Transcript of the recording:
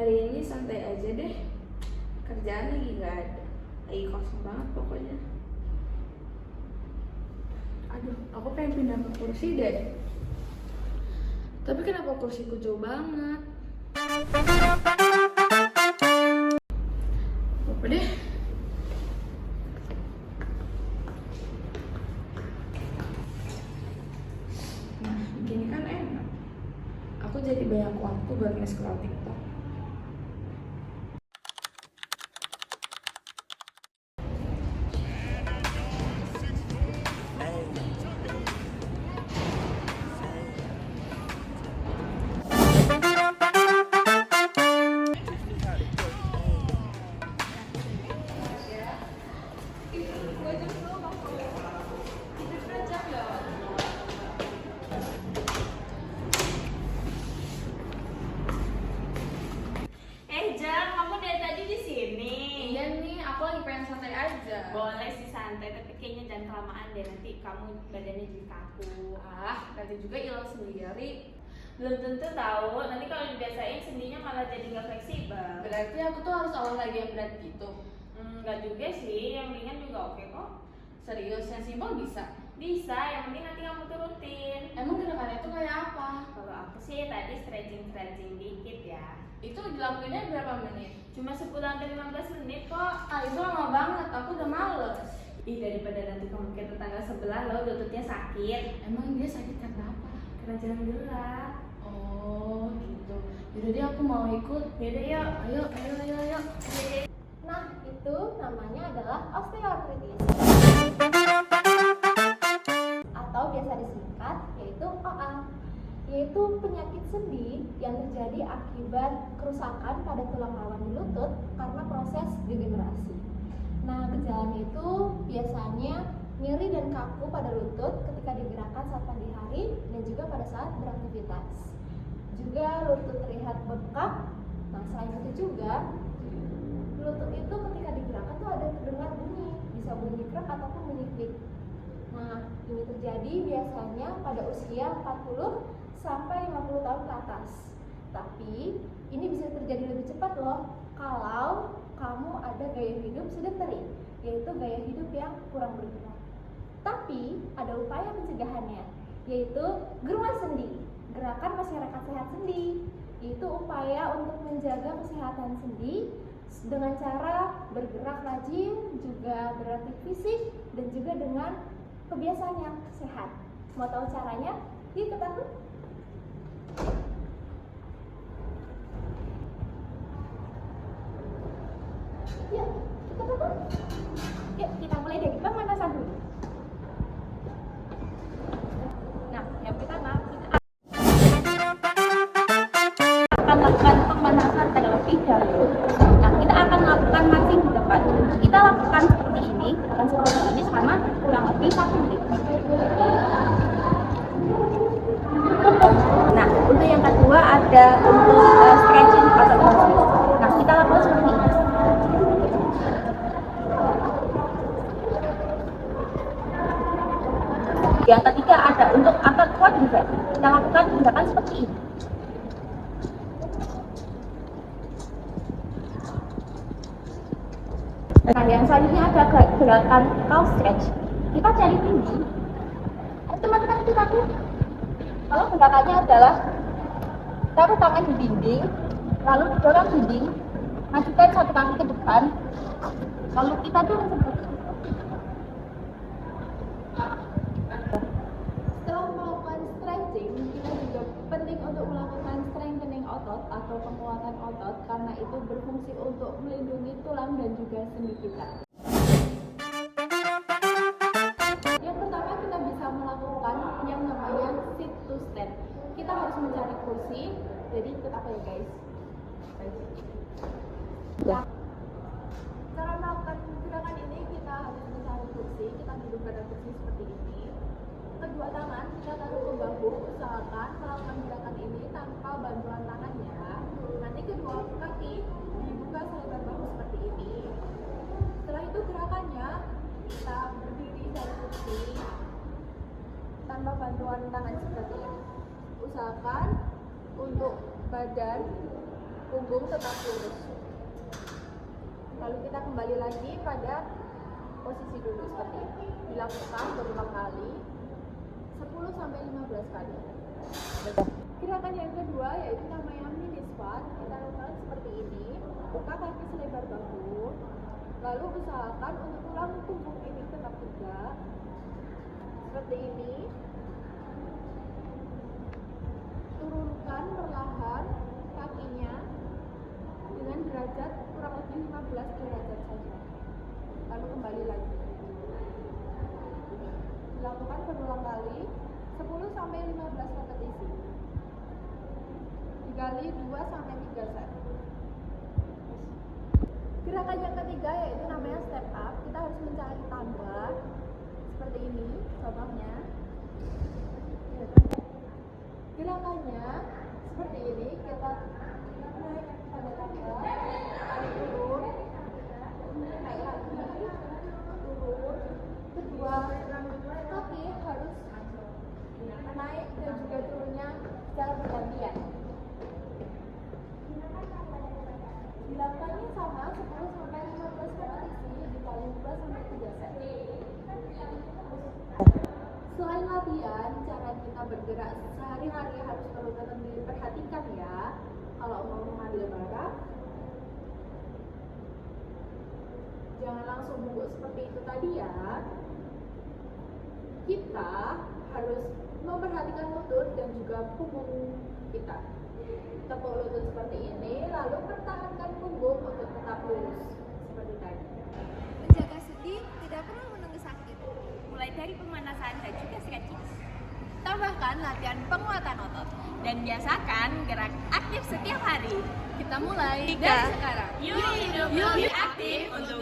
Hari ini santai aja deh. Kerjaan lagi gak ada. Lagi kosong banget pokoknya. Aduh, aku pengen pindah ke kursi deh. Tapi kenapa kursiku jauh banget? Apa deh? Nah, begini kan enak. Aku jadi banyak waktu buat nge-scroll TikTok. Jang, kamu dari tadi di sini. Iya nih, aku lagi pengen santai aja. Boleh sih santai, tapi kayaknya jangan kelamaan deh, nanti kamu badannya jadi kaku. Nanti juga hilang sendiri. Belum tentu tahu, nanti kalau dibiasain sendinya malah jadi nggak fleksibel. Berarti aku tuh harus olahraga yang berat gitu. Nggak juga sih, yang ringan juga oke kok. Serius, yang simpel bisa? Bisa, yang penting nanti kamu turutin. Emang gerakannya tuh kayak apa? Kalau aku sih tadi stretching dikit ya. Itu dilakuinnya berapa menit? Cuma 10-15 menit kok. Itu lama banget, aku udah males. Ih, daripada nanti kamu kayak tetangga sebelah lo lututnya sakit. Emang dia sakit karena apa? Karena jarang gerak. Oh gitu. Yaudah deh, aku mau ikut. Yaudah yuk. Ayo. Nah, itu namanya adalah osteoartritis atau biasa disingkat yaitu OA, yaitu penyakit sendi yang terjadi akibat kerusakan pada tulang rawan di lutut karena proses degenerasi. Nah, gejalanya itu biasanya nyeri dan kaku pada lutut ketika digerakkan saat pagi hari dan juga pada saat beraktivitas. Juga lutut terlihat bengkak. Nah, selain itu juga lutut itu ketika digerakkan tuh ada terdengar bunyi, bisa bunyi krek ataupun bunyi klik. Nah, ini terjadi biasanya pada usia 40 sampai 50 tahun ke atas. Tapi ini bisa terjadi lebih cepat loh kalau kamu ada gaya hidup sedentary, yaitu gaya hidup yang kurang bergerak. Tapi ada upaya pencegahannya, yaitu geruan sendi, gerakan masyarakat sehat sendi. Itu upaya untuk menjaga kesehatan sendi dengan cara bergerak rajin, juga berlatih fisik, dan juga dengan kebiasaan yang sehat. Mau tahu caranya? Yuk ikut aku. Yuk, ikut aku. Yuk, kita mulai dari pemanasan dulu. Nah, yang pertama kita akan lakukan pemanasan terlebih dahulu. Nah, kita akan melakukan marching di depan. Kita lakukan seperti ini, selama kurang lebih 1 menit. Nah, untuk yang kedua ada untuk stretching otot khusus. Nah, kita lakukan seperti ini. Yang ketiga ada untuk angkat quadricep. Kita lakukan gerakan seperti ini. Nah, yang selanjutnya ada gerakan calf stretch. Kita cari tinggi. Teman-teman ikut aku. Kalau gerakannya adalah taruh tangan di dinding, lalu dorong dinding, majukan satu kaki ke depan, lalu kita turun seperti ini. Setelah melakukan stretching, kita juga penting untuk melakukan strengthening otot atau penguatan otot karena itu berfungsi untuk melindungi tulang dan juga sendi kita. Yang pertama kita bisa melakukan yang namanya sit to stand. Kita harus mencari kursi. Jadi ikut apa ya guys? Ya. Cara melakukan gerakan ini kita harus mencari kursi. Kita duduk pada kursi seperti ini. Kedua tangan kita taruh ke bahu. Usahakan melakukan gerakan ini tanpa bantuan tangannya. Nanti kedua kaki dibuka selebar bahu seperti ini. Setelah itu gerakannya kita berdiri dari kursi tanpa bantuan tangan seperti ini. Usahakan untuk badan punggung tetap lurus. Lalu kita kembali lagi pada posisi duduk seperti ini. Dilakukan berulang kali 10-15 kali. Gerakan yang kedua yaitu namanya mini squat. Kita lakukan seperti ini. Buka kaki selebar bahu. Lalu usahakan untuk tulang punggung ini tetap tegak. Seperti ini. Turunkan perlahan kakinya dengan derajat kurang lebih 15 derajat saja. Lalu kembali lagi. Dilakukan berulang kali 10-15 repetisi. Dikali 2-3 set. Gerakan yang ketiga yaitu namanya step up. Kita harus mencari tangga seperti ini contohnya. Gerakannya seperti ini, kita naik pada tangga, lalu turun, naik lagi, turun. Kedua kaki harus naik dan juga turunnya secara bergantian. Dilakukannya sama 10-15 repetisi dikali 2-3 set. Selain latihan, cara kita bergerak sehari-hari harus perlu tetap diperhatikan ya. Kalau mau mengambil barang, jangan langsung bungkuk seperti itu tadi ya. Kita harus memperhatikan lutut dan juga punggung kita. Tepuk lutut seperti ini, lalu pertahankan punggung untuk tetap lurus seperti tadi. Menjaga sendi tidak perlu menunggu sakit. Mulai dari pemanasan dan juga stretching. Tambahkan latihan penguatan otot dan biasakan gerak aktif setiap hari. Kita mulai dari sekarang. Yuk hidup lebih aktif untuk